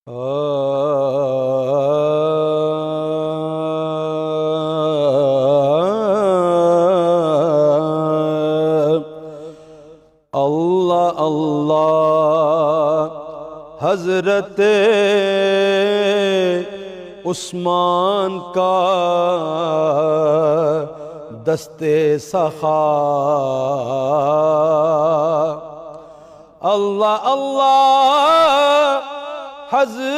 अल्लाह अल्लाह हजरत उस्मान का दस्ते सखा। अल्लाह अल्लाह हज़रत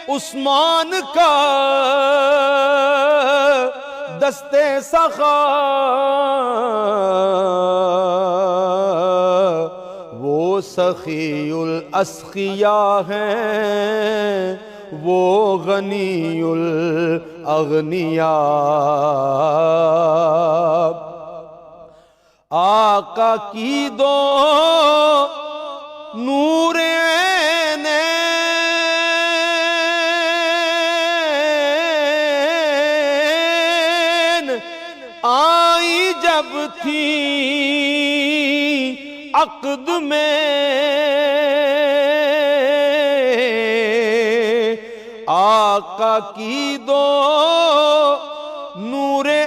उस्मान का दस्ते सखा। वो सखीउल अस्खिया हैं, वो गनीउल अगनिया। आका की दो नूरे नैन आई जब थी अक़द में, आका की दो नूरे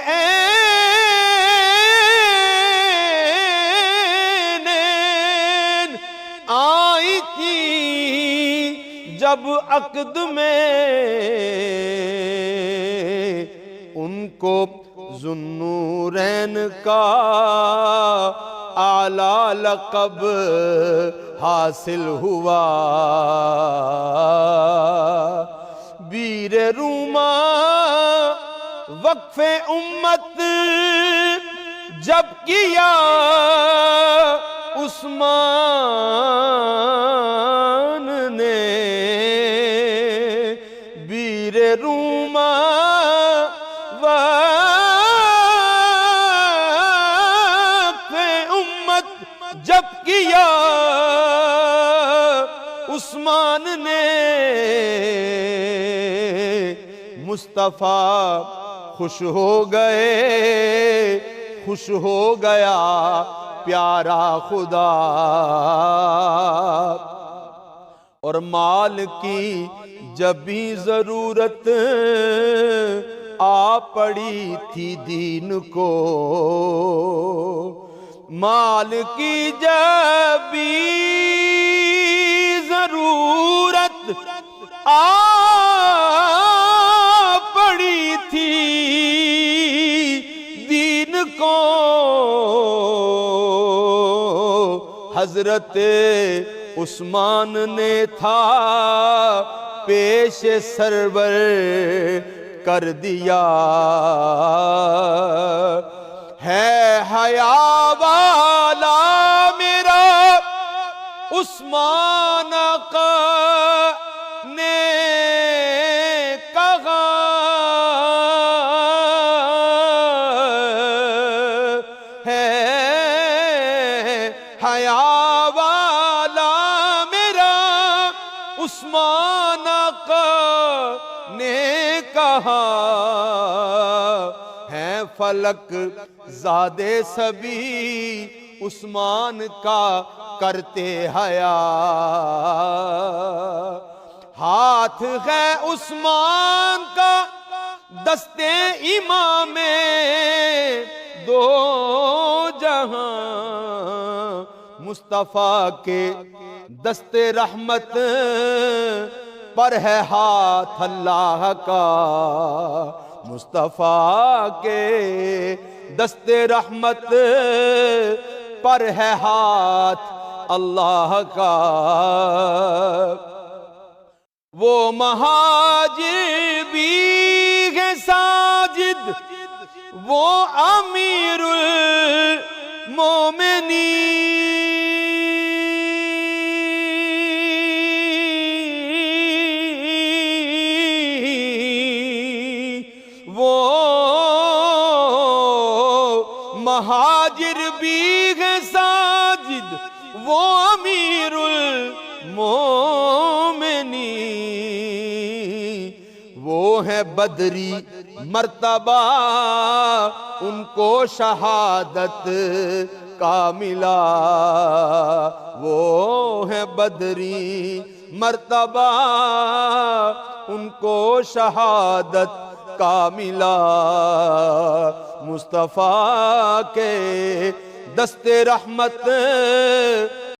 जब अक़द में, उनको ज़ुन्नूरैन का आला लक़ब हासिल हुआ। वीर रूमा वक़्फ़े उम्मत जब किया उस्मान ने, वीर रूमा वक़्फ़े उम्मत जब किया उस्मान ने। मुस्तफ़ा खुश हो गए, खुश हो गया प्यारा खुदा। और माल की जब भी जरूरत आ पड़ी थी दीन को, माल की जब भी जरूरत आ पड़ी थी दीन को, हजरत उस्मान ने था पेश सरवर कर दिया। है हया वाला मेरा उस्मान का ने कहा, है हया वाला मेरा उस्मान का ने कहा। है फलक ज़ादे सभी उस्मान का करते हया। हाथ है उस्मान का दस्ते इमामे दो जहां, मुस्तफ़ा के दस्ते रहमत पर है हाथ अल्लाह का। मुस्तफ़ा के दस्ते रहमत पर है हाथ अल्लाह का। वो महाजिर भी है साजिद, वो अमीरुल मोमिनीन, वो महाजिर भी है साजिद, वो अमीरुल मोमिनीन। वो है बदरी मर्तबा उनको शहादत का मिला। बदरी मर्तबा, उनको शहादत का मिला। मुस्तफ़ा के दस्ते रहमत